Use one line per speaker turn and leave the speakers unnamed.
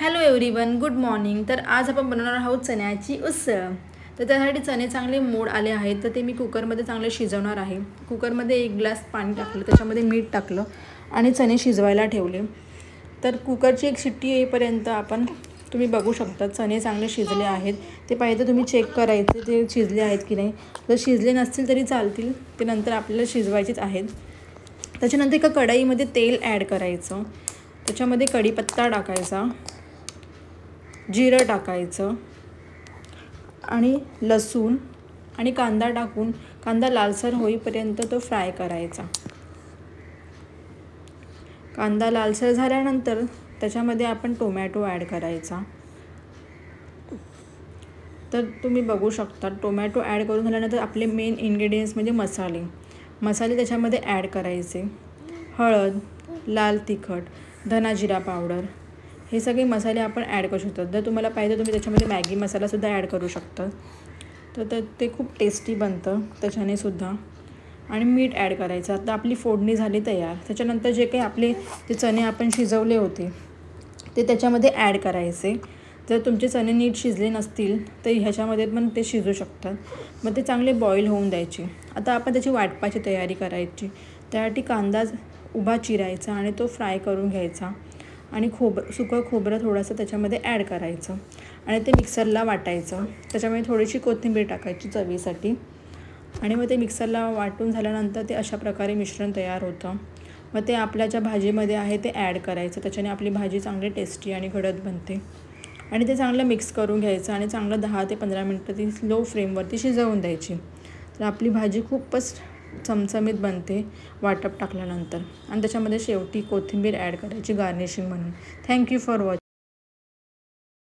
Hello everyone, good morning. तर आज आपण बनवणार आहोत चण्याची उसळ। तर त्यासाठी चणे चांगले मोड आले आहेत, तर ते मी कुकरमध्ये चांगले शिजवणार आहे। कुकरमध्ये 1 ग्लास पाणी टाकलं, त्याच्यामध्ये मीठ टाकलं आणि चणे शिजवायला ठेवले। तर कुकरची 1 शिट्टी येईपर्यंत तुम्ही बघू शकता चणे चांगले शिजले आहेत। ते पाहिजे तुम्ही चेक करायचे ते शिजले आहेत की नाही। जर शिजले नसतील तरी चालतील, ते नंतर आपल्याला शिजवायचेच आहेत। त्याच्यानंतर एका कढईमध्ये तेल ॲड करायचं, त्याच्यामध्ये कढीपत्ता टाकायचा, जिरं टाकायचं आणि लसूण आणि कांदा टाकून कांदा लालसर होईपर्यंत तो फ्राय करायचा। कांदा लालसर झाल्यानंतर त्याच्यामध्ये आपण टोमॅटो ॲड करायचा। तर तुम्ही बघू शकता टोमॅटो ॲड करून झाल्यानंतर आपले मेन इन्ग्रेडियंट्स म्हणजे मसाले त्याच्यामध्ये ॲड करायचे। हळद, लाल तिखट, धना जिरा पावडर, हे सगळे मसाले आपण ॲड करू शकतो। जर तुम्हाला पाहिजे तुम्ही त्याच्यामध्ये मॅगी मसालासुद्धा ॲड करू शकता, तर ते खूप टेस्टी बनतं त्याच्याने सुद्धा। आणि मीठ ॲड करायचं। आता आपली फोडणी झाली तयार। त्याच्यानंतर जे काही आपले जे चणे आपण शिजवले होते ते त्याच्यामध्ये ॲड करायचे। जर तुमचे चणे नीट शिजले नसतील तर ह्याच्यामध्ये पण ते शिजू शकतात, मग ते चांगले बॉईल होऊन द्यायचे। आता आपण त्याची वाटपाची तयारी करायची। त्यासाठी कांदा उभा चिरायचा आणि तो फ्राय करून घ्यायचा आणि सुकं खोबरं थोडंसं त्याच्यामध्ये ॲड करायचं आणि ते मिक्सरला वाटायचं। त्याच्यामध्ये थोडीशी कोथिंबीर टाकायची चवीसाठी आणि मग ते मिक्सरला वाटून झाल्यानंतर ते अशा प्रकारे मिश्रण तयार होतं। मग ते आपल्या ज्या भाजीमध्ये आहे ते ॲड करायचं, त्याच्याने आपली भाजी चांगली टेस्टी आणि घडत बनते। आणि ते चांगलं मिक्स करून घ्यायचं आणि चांगलं 10 ते 15 मिनटं ती लो फ्लेमवरती शिजवून द्यायची। तर आपली भाजी खूपच चमचमीत बनते वाटप टाकल्यानंतर। आणि त्याच्यामध्ये शेवटी कोथिंबीर ॲड करायची गार्निशिंग म्हणून। Thank you for watching.